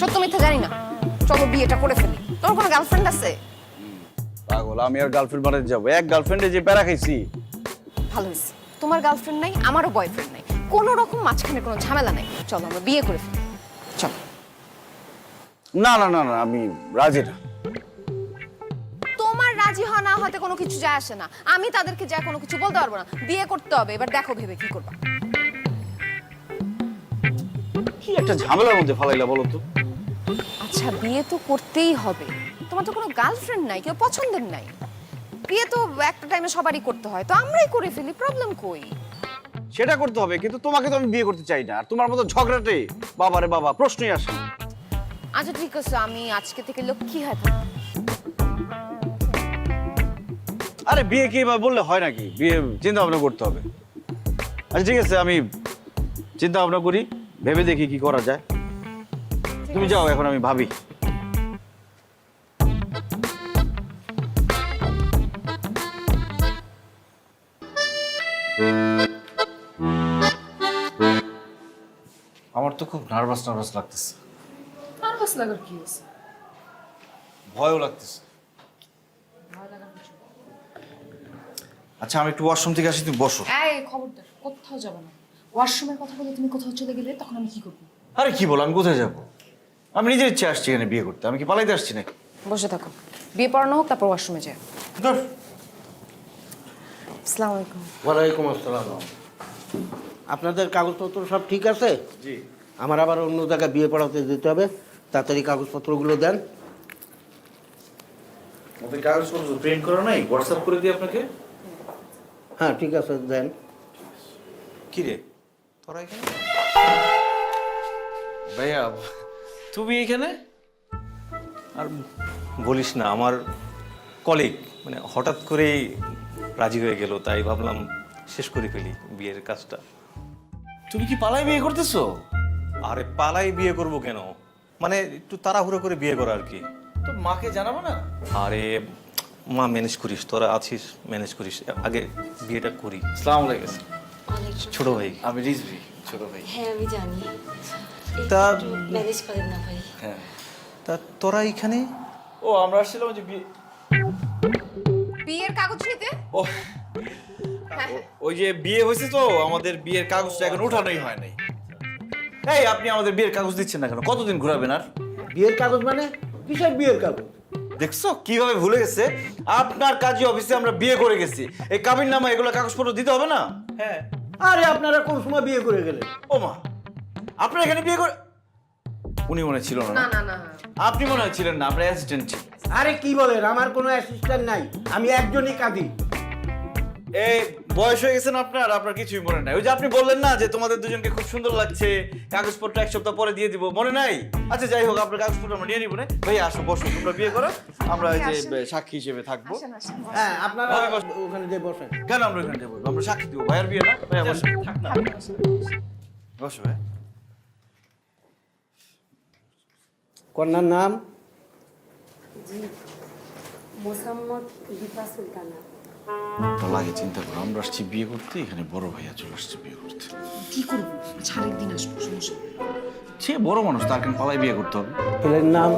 সত্য মিথ্যা জানি না, চলো বিয়েটা করে ফেলি। তোমার কোনো গার্লফ্রেন্ড আছে? পাগল, আমি আর গার্লফ্রেন্ড বানাতে যাবো? এক গার্লফ্রেন্ডে যে প্যারা খাইছি। ভালো হয়েছে, তোমার গার্লফ্রেন্ড নাই, আমারও বয়ফ্রেন্ড নাই, কোনো রকম মাঝখানে কোনো ঝামেলা নাই। চলো আমরা বিয়ে করে ফেলি, চলো। না না না না, আমি রাজি না। তোমার রাজি হওয়া না হতে কোনো কিছু যায় আসে না, আমি তাদেরকে যা কোনো কিছু বলতে পারবো না। বিয়ে করতে হবে, এবার দেখো ভেবে কি করবা। কি একটা ঝামেলার মধ্যে ফালাইলা বলো তো? আচ্ছা বিয়ে তো করতেই হবে, তোমার তো কোনো গার্লফ্রেন্ড নাই, কেউ পছন্দের নাই। বিয়ে তো একটা টাইমে সবারই করতে হয়, তো আমরাই করে ফেলি, প্রবলেম কই? সেটা করতে হবে, কিন্তু তোমাকে তো আমি বিয়ে করতে চাই না। আর তোমার মতো ঝগড়াটে বাবারে বাবা, প্রশ্নই আসে না। আচ্ছা ঠিক আছে, আমি আজকে থেকে লক্ষ্মী হয়ে থাকবো। আরে বিয়ে কি এবার বললে হয় নাকি? বিয়ে চিন্তা ভাবনা করতে হবে। আচ্ছা ঠিক আছে, আমি চিন্তা ভাবনা করি, ভেবে দেখি কি করা যায়। তুমি যাও, এখন আমি ভাবি। আমার তো খুব নার্ভাস নার্ভাস লাগতেছে। নার্ভাস লাগার কি আছে? ভয়ও লাগতেছে। আচ্ছা আমি একটু ওয়াশরুম থেকে আসি, তুমি বসো। এই খবরদার, কোথাও যাবে না। ওয়াশরুমের কথা বলে তুমি কোথাও চলে গেলে তখন আমি কি করবো? আরে কি বল, আমি কোথায় যাব? আমি নিজের ইচ্ছে আসছি এখানে বিয়ে করতে, আমি কি পালাইতে আসছি নাকি? বসে থাকো, বিয়ে পড়ানো হোক, তারপর ওয়াশরুমে যায়। আসসালামু আলাইকুম। ওয়ালাইকুম আসসালাম। আপনাদের কাগজপত্র সব ঠিক আছে? জি। আমার আবার অন্য জায়গায় বিয়ে পড়াতে যেতে হবে, তাড়াতাড়ি কাগজপত্রগুলো দেন। ওদের কাগজপত্র প্রিন্ট করা নাই, হোয়াটসঅ্যাপ করে দিই আপনাকে। হ্যাঁ ঠিক আছে, দেন। কি রে তোরা এখানে? ভাইয়া তুমি এখানে? আর বলিস না, আমার কলিগ মানে হঠাৎ করেই রাজি হয়ে গেল, তাই ভাবলাম শেষ করে ফেলি বিয়ের কাজটা। তুমি কি পালাই বিয়ে করতেছো? আরে পালাই বিয়ে করব কেন, মানে একটু তাড়াহুড়ো করে বিয়ে করা আর কি। তো মাকে জানাবো না? আরে মা ম্যানেজ করিস, তোরা আছিস, ম্যানেজ করিস, আগে বিয়েটা করি। আসসালামু আলাইকুম। ছোট ভাই, আমি রিজভি, ছোট ভাই। হ্যাঁ আমি জানি, তা- ম্যানেজ করেন না ভাই। হ্যাঁ। তা তোরা এখানে? ও আমরা আসছিলাম যে বিয়ে, বিয়ের কাগজ নিতে। ও ওই যে বিয়ে হয়েছে তো, আমাদের বিয়ের কাগজটা এখন উঠানোই হয় নাই। এই আপনি আমাদের বিয়ের কাগজ দিচ্ছেন না কেন? কতদিন ঘুরাবেন আর? বিয়ের কাগজ মানে কিসের বিয়ের কাগজ? দেখছো কিভাবে ভুলে গেছে? আপনার কাজী অফিসে আমরা বিয়ে করে গেছি, এই কাবিন নামা এগুলো কাগজপত্র দিতে হবে না? হ্যাঁ। আরে আপনারা কোন সময় বিয়ে করে গেলেন? ও মা, আপনার এখানে বিয়ে করে? উনি মনে ছিল না? না না না, আপনি মনে হয় ছিলেন না, আপনার অ্যাসিস্ট্যান্ট ছিল। আরে কি বলেন, আমার কোনো অ্যাসিস্ট্যান্ট নাই, আমি একজনই কাঁদি। এই বয়স হয়ে গেছে না আপনার, আপনার কিছুই মনে নাই। ওই যে আপনি বললেন না যে তোমাদের দুজনকে খুব সুন্দর লাগছে, কাগজপত্র এক সপ্তাহ পরে দিয়ে দিব, মনে নাই? আচ্ছা যাই হোক, আপনার কাগজপত্র আমরা নিয়ে নিব না। ভাই আসো, বসো, তোমরা বিয়ে করো, আমরা এই যে সাক্ষী হিসেবে থাকবো। হ্যাঁ আপনারা ভাবি বসো। ওখানে যে বসেন। কেন আমরা এখানে যাবো? আমরা সাক্ষী দিব, ভাইয়ের বিয়ে না? ভাইয়া বসো, বসো ভাই। কন্যার নাম? মোসাম্মদ দীপা সুলতানা। লাগে চিন্তা করো, আমরা আসছি বিয়ে করতে, এখানে বড় ভাইয়া চলে আসছে বিয়ে করতে। কি করবো? ছাড়ের দিন আসবো, সমস্যা নেই। সে বড় মানুষ, তার কেন পালাই বিয়ে করতে হবে? ছেলের নাম?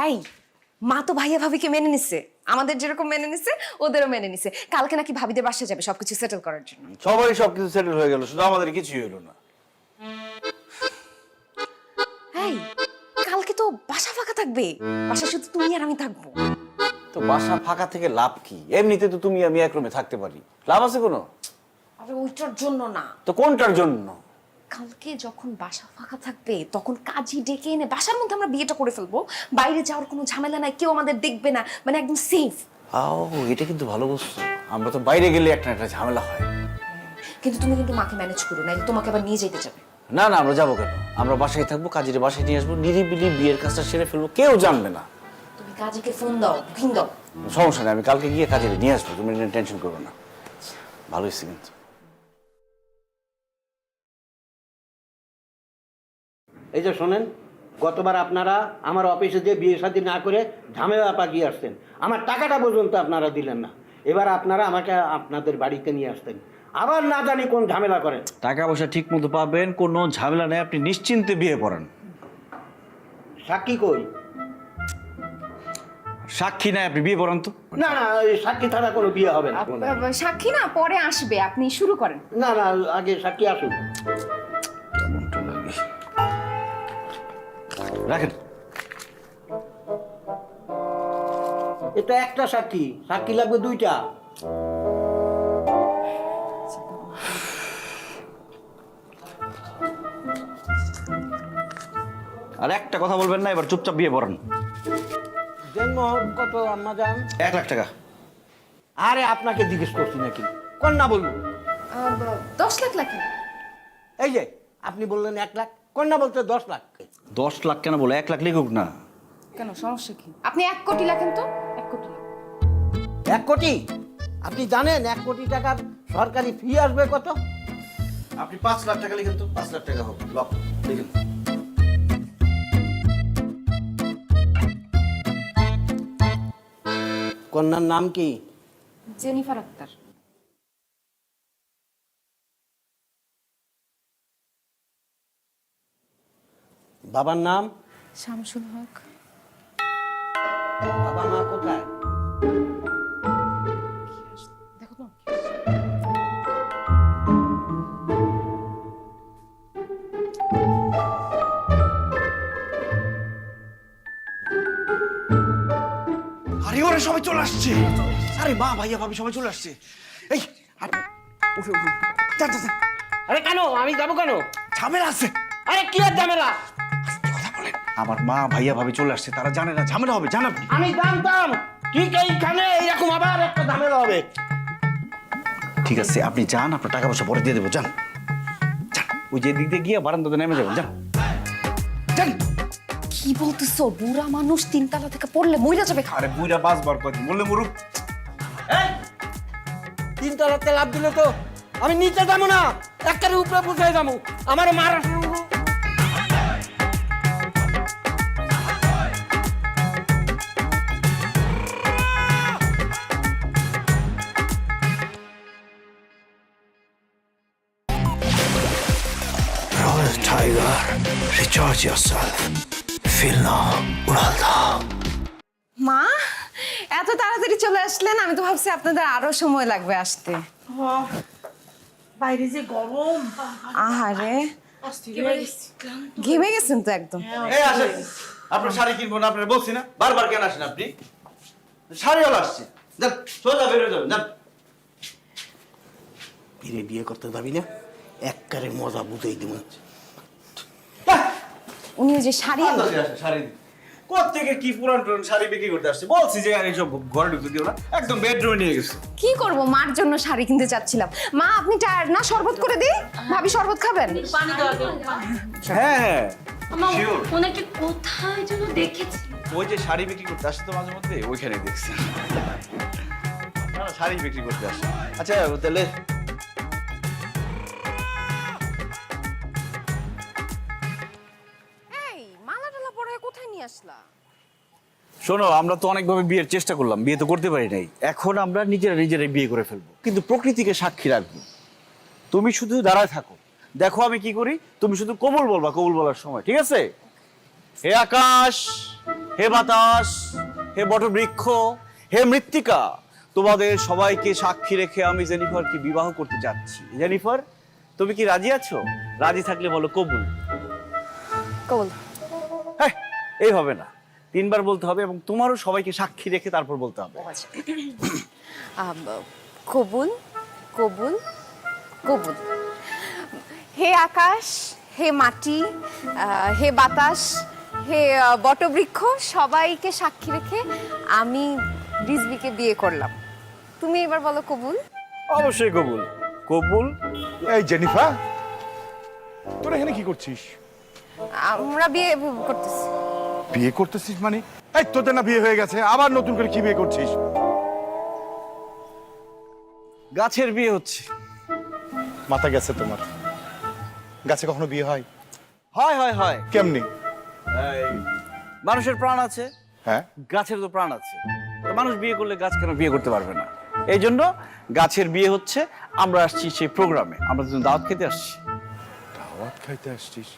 এই মা তো ভাইয়া ভাবিকে মেনে নিছে, আমাদের যেরকম মেনে নিছে ওদেরও মেনে নিছে। কালকে নাকি ভাবিদের বাসায় যাবে সবকিছু সেটেল করার জন্য। সবারই সবকিছু সেটেল হয়ে গেল, শুধু আমাদের কিছুই হলো না। থাকবে, বাসায় শুধু তুমি আর আমি থাকবো। তো বাসা ফাঁকা থেকে লাভ কি? এমনিতে তো তুমি আমি এক রুমে থাকতে পারি, লাভ আছে কোনো? আরে ওইটার জন্য না, তো কোনটার জন্য? কালকে যখন বাসা ফাঁকা থাকবে তখন কাজী ডেকে এনে বাসার মধ্যে আমরা বিয়েটা করে ফেলবো, বাইরে যাওয়ার কোনো ঝামেলা নাই, কেউ আমাদের দেখবে না, মানে একদম সেফ। এটা কিন্তু ভালো বস্তু। আমরা তো বাইরে গেলে একটা একটা ঝামেলা হয়। কিন্তু তুমি কিন্তু মাকে ম্যানেজ করো, নাইলে তোমাকে আবার নিয়ে যেতে যাবে। না না, আমরা যাবো কেন? আমরা বাসায় থাকবো, কাজের বাসায় নিয়ে আসবো, নিরিবিলি বিয়ের কাজটা সেরে ফেলবো, কেউ জানবে না। তুমি কাজীকে ফোন দাও, বুকিং দাও। সমস্যা নেই, আমি কালকে গিয়ে কাজের নিয়ে আসবো, তুমি টেনশন করো না। ভালো হয়েছে কিন্তু। এই যে শোনেন, গতবার আপনারা আমার অফিসে যে বিয়ে শাদী না করে ঝামেলা পাকিয়ে আসতেন, আমার টাকাটা পর্যন্ত আপনারা দিলেন না। এবার আপনারা আমাকে আপনাদের বাড়িতে নিয়ে আসতেন, আবার না জানি কোন ঝামেলা করেন। টাকা পয়সা ঠিক মতো পাবেন, কোনো ঝামেলা নেই, আপনি নিশ্চিন্তে বিয়ে পড়ান। সাক্ষী কই? সাক্ষী নাই, আপনি বিয়ে পড়ান তো। না না, ওই সাক্ষী ছাড়া কোনো বিয়ে হবে না। সাক্ষী না পরে আসবে, আপনি শুরু করেন। না না, আগে সাক্ষী আসুন। কেমনটা লাগে রাখেন। এটা একটা সাক্ষী, সাক্ষী লাগবে দুইটা। আর একটা কথা বলবেন না, এবার চুপচাপ বিয়ে পড়ান। জন্মহর কত আম্মা জান? 1 লাখ টাকা। আরে আপনাকে জিজ্ঞেস করছি নাকি, কন্যা বলুন। 10 লাখ লাগে। এই যে আপনি বললেন 1 লাখ, কন্যা বলতে 10 লাখ। 10 লাখ কেন বলে, 1 লাখ লিখুক না। কেন, সমস্যা কি? আপনি 1 কোটি লেখেন তো। 1 কোটি। 1 কোটি? আপনি জানেন 1 কোটি টাকার সরকারি ফি আসবে কত? আপনি 5 লাখ টাকা লিখেন তো, 5 লাখ টাকা হোক, লিখেন। কন্যার নাম কি? জেনিফার আক্তার। বাবার নাম? শামসুল হক। বাবা মা কোথায়? দেখো তো। আরে ওরা সবাই চলে আসছে। আরে মা ভাইয়া ভাবি সবাই চলে আসছে। এই উঠে উঠে যান যান। আরে কেন, আমি যাবো কেন? ঝামেলা আছে। আরে কি আর ঝামেলা? কথা বলেন। আমার মা ভাইয়া ভাবি চলে আসছে, তারা জানে না ঝামেলা হবে, জান আপনি? আমি জানতাম ঠিক এইখানে এরকম আবার একটা ঝামেলা হবে। ঠিক আছে, আপনি যান, আপনার টাকা পয়সা পরে দিয়ে দেবো, যান যান। ওই যে দিক দিয়ে গিয়ে বারান্দাতে নেমে যাবেন, যান যান। কি বলতেছো? বুড়া মানুষ 3 তলা থেকে পড়লে মইরা যাবে। আরে বুইরা বাসবার কয়দিন বললে মরুক। 3 তলাতে লাভ দিলে তো আমি নিচে যাবো না, একবারে উপরে পৌঁছে যাবো। আমার মারা Royal Tiger, recharge yourself. Feel now, Uralda. মা, এত তাড়াতাড়ি চলে আসলেন, আমি তো ভাবছি আপনাদের আরো সময় লাগবে আসতে। বাইরে যে গরম, আহারে, ঘেমে গেছেন তো একদম। এই আসেন, আপনার শাড়ি কিনবো না, আপনার বলছি না, বারবার কেন আসেন আপনি? শাড়িওয়ালা আসছে, যান সোজা বেরো যাবেন, যান। ফিরে বিয়ে করতে যাবি না, একবারে মজা বুঝেই দিব। উনি ওই যে শাড়ি শাড়ি কোত্থেকে কি পুরান পুরান শাড়ি বিক্রি করতে আসছে, বলছি যে আর এইসব ঘরে ঢুকতে দিও না, একদম বেডরুমে নিয়ে গেছে। কি করব, মার জন্য শাড়ি কিনতে চাচ্ছিলাম। মা আপনি টায়ার্ড না, শরবত করে দিই? ভাবি শরবত খাবেন? পানি দেওয়া হ্যাঁ হ্যাঁ, Sure. ওনাকে কোথায় যেন দেখেছি। ওই যে শাড়ি বিক্রি করতে আসছে তো মাঝে মধ্যে, ওইখানে দেখছি। না না, শাড়ি বিক্রি করতে আসছে। আচ্ছা তাহলে এই মালা টালা পরে কোথায় নিয়ে আসলা? শোনো, আমরা তো অনেকভাবে বিয়ের চেষ্টা করলাম, বিয়ে তো করতে পারি নাই। এখন আমরা নিজেরাই বিয়ে করে ফেলবো, কিন্তু প্রকৃতিকে সাক্ষী রাখবো। তুমি শুধু দাঁড়ায় থাকো, দেখো আমি কি করি। তুমি শুধু কবুল বলবা, কবুল বলার সময়, ঠিক আছে? হে আকাশ, হে বাতাস, হে বটবৃক্ষ, হে মৃত্তিকা, তোমাদের সবাইকে সাক্ষী রেখে আমি জেনিফারকে বিবাহ করতে যাচ্ছি। জেনিফার, তুমি কি রাজি আছো? রাজি থাকলে বলো কবুল। কবুল। হ্যাঁ, এই হবে না, 3বার বলতে হবে এবং তোমারও সবাইকে সাক্ষী রেখে তারপর বলতে হবে। কবুল কবুল কবুল। হে আকাশ, হে মাটি, হে বাতাস, হে বটবৃক্ষ, সবাইকে সাক্ষী রেখে আমি রিজভিকে বিয়ে করলাম। তুমি এবার বলো কবুল। অবশ্যই কবুল। কবুল। এই জেনিফার, তোরা এখানে কি করছিস? আমরা বিয়ে করতেছি। বিয়ে করতেছিস মানে? এই তোদের না বিয়ে হয়ে গেছে, আবার নতুন করে কি বিয়ে করছিস? গাছের বিয়ে হচ্ছে। মাথা গেছে তোমার? গাছে কখনো বিয়ে হয়? হয় হয় হয়। কেমনি? মানুষের প্রাণ আছে, হ্যাঁ, গাছের তো প্রাণ আছে। তো মানুষ বিয়ে করলে গাছ কেন বিয়ে করতে পারবে না? এই জন্য গাছের বিয়ে হচ্ছে। আমরা আসছি সেই প্রোগ্রামে, আমরা দুজন দাওয়াত খেতে আসছি। দাওয়াত খাইতে আসছিস?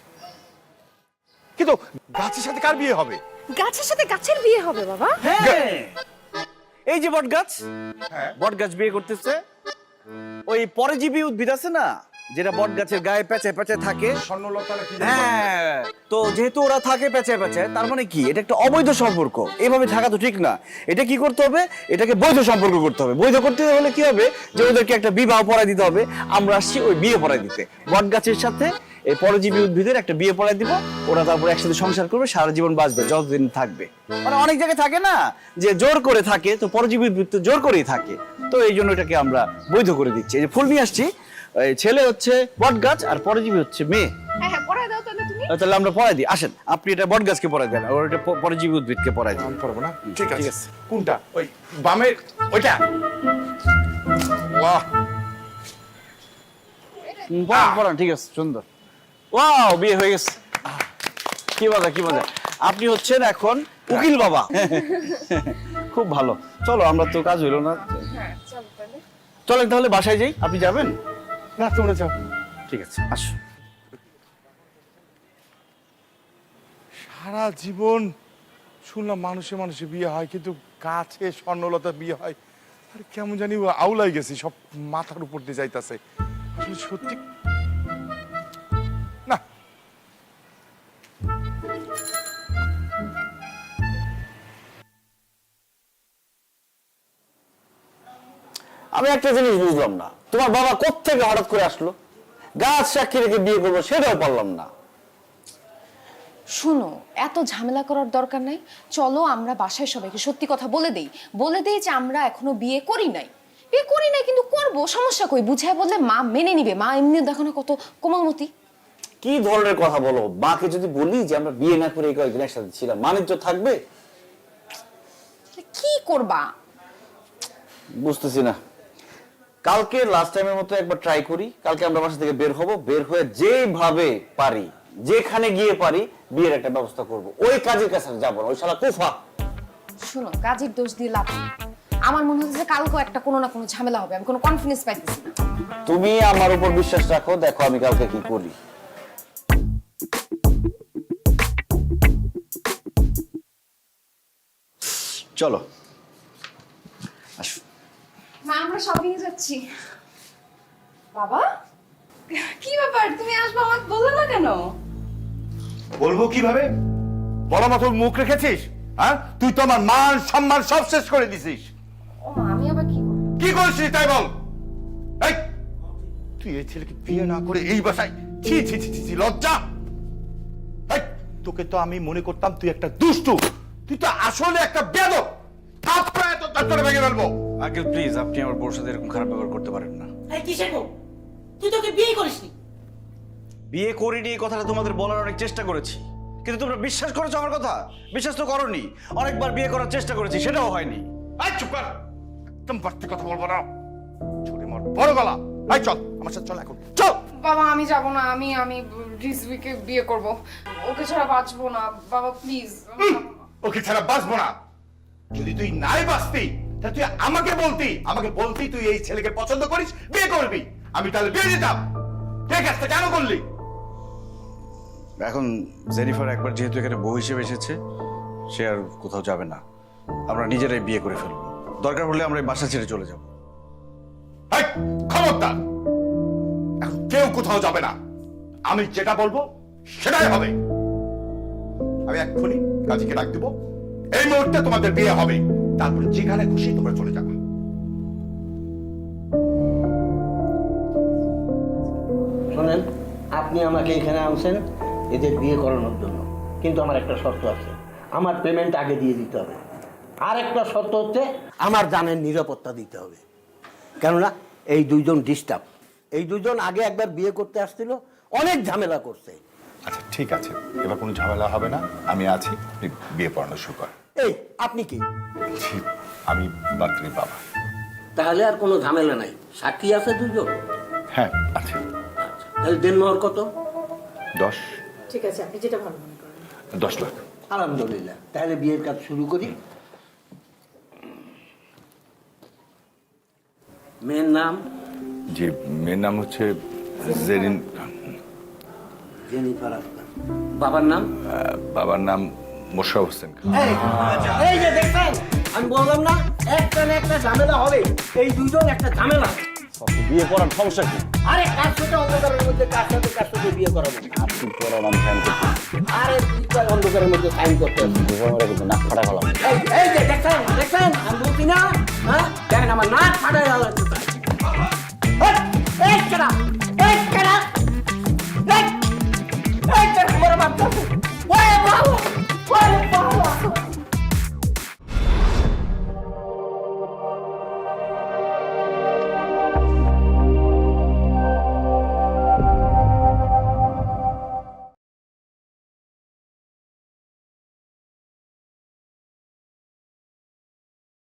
কিন্তু গাছের সাথে কার বিয়ে হবে? গাছের সাথে গাছের বিয়ে হবে বাবা। হ্যাঁ, এই যে বট গাছ, হ্যাঁ। বট গাছ বিয়ে করতেছে। ওই পরজীবী উদ্ভিদ আছে না, যেটা বট গাছের গায়ে প্যাঁচে প্যাঁচে থাকে। স্বর্ণলতা নাকি? হ্যাঁ, তো যেহেতু ওরা থাকে প্যাঁচে প্যাঁচে, তার মানে কি এটা একটা অবৈধ সম্পর্ক। এভাবে থাকা তো ঠিক না। এটা কি করতে হবে? এটাকে বৈধ সম্পর্ক করতে হবে। বৈধ করতে হলে কি হবে? যে ওদেরকে একটা বিবাহ পড়ায় দিতে হবে। আমরা আসছি ওই বিয়ে পড়ায় দিতে। বট গাছের সাথে এই পরজীবী উদ্ভিদের একটা বিয়ে পড়ায় দিব। ওরা তারপর একসাথে সংসার করবে, সারা জীবন বাঁচবে, যতদিন থাকবে। মানে অনেক জায়গায় থাকে না যে জোর করে থাকে, তো পরজীবী উদ্ভিদ তো জোর করেই থাকে। তো এই জন্য এটাকে আমরা বৈধ করে দিচ্ছি। এই যে ফুল নিয়ে আসছি, এই ছেলে হচ্ছে বট গাছ আর পরজীবী হচ্ছে মেয়ে। হ্যাঁ হ্যাঁ, পড়ায় দাও তাহলে তুমি। তাহলে আমরা পড়াই দিই। আসেন, আপনি এটা বট গাছকে পড়াই দেন, আর এটা পরজীবী উদ্ভিদকে পড়াই দেন। আমি পারবো না। ঠিক আছে। কোনটা? ওই বামের ওইটা? বাহ, পড়ান, ঠিক আছে, সুন্দর। ওয়াও, বিয়ে হয়ে গেছে। কি মজা, কি মজা। আপনি হচ্ছেন এখন উকিল বাবা। খুব ভালো। চলো, আমরা তো কাজ হইলো না। চলেন তাহলে বাসায় যাই। আপনি যাবেন? না তোমরা যাও। ঠিক আছে, আসো। সারা জীবন শুনলাম মানুষে মানুষে বিয়ে হয়, কিন্তু গাছে স্বর্ণলতা বিয়ে হয়। আর কেমন জানি আউলাই গেছি, সব মাথার উপর দিয়ে যাইতাছে। আসলে সত্যি না। আমি একটা জিনিস বুঝলাম না, তোমার বাবা কোত্থেকে হঠাৎ করে আসলো? গাছ সাক্ষী রেখে বিয়ে করবো সেটাও পারলাম না। শুনো, এত ঝামেলা করার দরকার নাই। চলো আমরা বাসায় সবাইকে সত্যি কথা বলে দেই যে আমরা এখনো বিয়ে করি নাই। কিন্তু করবো, সমস্যা কই? বুঝায় বললে মা মেনে নিবে। মা এমনি দেখো না কত কোমলমতি। কি ধরনের কথা বলো? মাকে যদি বলি যে আমরা বিয়ে না করে এই কয়েকদিন একসাথে ছিলাম, মানিজ্য থাকবে? কি করবা? বুঝতেছি না। কালকে লাস্ট টাইমের মতো একবার ট্রাই করি। কালকে আমরা বাসা থেকে বের হব, বের হয়ে যেভাবে পারি, যেখানে গিয়ে পারি, বিয়ের একটা ব্যবস্থা করব। ওই কাজের কাছে যাবো না, ওই শালা কুফা। শোনো, কাজের দোষ দিয়ে লাভ নেই। আমার মনে হচ্ছে যে কালকে একটা কোনো না কোনো ঝামেলা হবে। আমি কোনো কনফিডেন্স পাইতেছি না। তুমি আমার উপর বিশ্বাস রাখো, দেখো আমি কালকে কি করি। চলো, আসো। মা, আমরা শপিং এ যাচ্ছি। বাবা, কি ব্যাপার? তুমি আসবে আমাকে বললে না কেন? বলবো কিভাবে? বড় মতো মুখ রেখেছিস? হ্যাঁ, তুই তো আমার মান সম্মান সব শেষ করে দিছিস। ও মা, আমি আবার কি করব? কি করেছিস তাই বল। এই, তুই এই ছেলেকে বিয়ে না করে এই বাসায়, ছি ছি ছি ছি, লজ্জা। এই, তোকে তো আমি মনে করতাম তুই একটা দুষ্টু, তুই তো আসলে একটা বেয়াদব। থাপড়া এত তাড়াতাড়ি ভেঙে ফেলবো। আঙ্কেল প্লিজ, আপনি আমার বউর সাথে এরকম খারাপ ব্যবহার করতে পারেন না। এই কিসের বউ? তুই তোকে বিয়ে করিসনি? বিয়ে করিনি এই কথাটা তোমাদের বলার অনেক চেষ্টা করেছি, কিন্তু তোমরা বিশ্বাস করেছো আমার কথা? বিশ্বাস তো করোনি। অনেকবার বিয়ে করার চেষ্টা করেছি, সেটাও হয়নি। এই চুপ কর, একদম বাড়তি কথা বলবো না। ছুরি মার বড় গলা। এই চল আমার সাথে, চল এখন চল। বাবা, আমি যাব না। আমি রিজভিকে বিয়ে করব। ওকে ছাড়া বাঁচবো না বাবা, প্লিজ। ওকে ছাড়া বাঁচবো না? যদি তুই নাই বাঁচতি তাহলে তুই আমাকে বলতি তুই এই ছেলেকে পছন্দ করিস, বিয়ে করবি। আমি তাহলে বিয়ে দিতাম। ঠিক আছে, কেন করলি? এখন জেনিফার একবার যেহেতু এখানে বউ হিসেবে এসেছে, সে আর কোথাও যাবে না। আমরা নিজেরাই বিয়ে করে ফেলবো। দরকার হলে আমরা এই বাসা ছেড়ে চলে যাব। এই, খবরদার, এখন কেউ কোথাও যাবে না। আমি যেটা বলবো সেটাই হবে। আমি এক্ষুনি কাজীকে ডাক দেবো, এই মুহূর্তে তোমাদের বিয়ে হবে, তারপরে যেখানে খুশি তোমরা চলে যাবে। শোনেন, আপনি আমাকে এখানে আনছেন এদের বিয়ে করানোর জন্য, কিন্তু আমার একটা শর্ত আছে, আমার পেমেন্ট আগে দিয়ে দিতে হবে। আর একটা শর্ত হচ্ছে আমার জানের নিরাপত্তা দিতে হবে, কেননা এই দুইজন ডিস্টার্ব, এই দুইজন আগে একবার বিয়ে করতে আসছিল, অনেক ঝামেলা করছে। আচ্ছা ঠিক আছে, এবার কোনো ঝামেলা হবে না, আমি আছি, আপনি বিয়ে পড়ানো শুরু করেন। এই আপনি কি? জি, আমি বাত্রির বাবা। তাহলে আর কোনো ঝামেলা নাই, সাক্ষী আছে দুজন। হ্যাঁ আচ্ছা। আচ্ছা, তাহলে দেনমোহর কত? 10 ঠিক আছে, আপনি যেটা ভালো মনে করেন। 10 লাখ। আলহামদুলিল্লাহ, তাহলে বিয়ের কাজ শুরু করি। মেয়ের নাম? জি, মেয়ের নাম হচ্ছে জেরিন। জেনিফার আক্তার। বাবার নাম? বাবার নাম মোশাররফ হোসেন খান। এই যে দেখেন, আমি বললাম না একটা না একটা ঝামেলা হবে, এই দুইজন একটা ঝামেলা। বিয়ে করার সমস্যা কি? আরে কার সাথে অন্ধকারের মধ্যে কার সাথে বিয়ে করাবো? আপনি করার আমি সাইন করতে আরে তুই অন্ধকারের মধ্যে সাইন করতে আসছিস। কিন্তু নাক ফাটা গেলাম। এই যে দেখেন আমি বলছি না, হ্যাঁ দেখেন আমার নাক ফাটাই গেল। এই কেডা?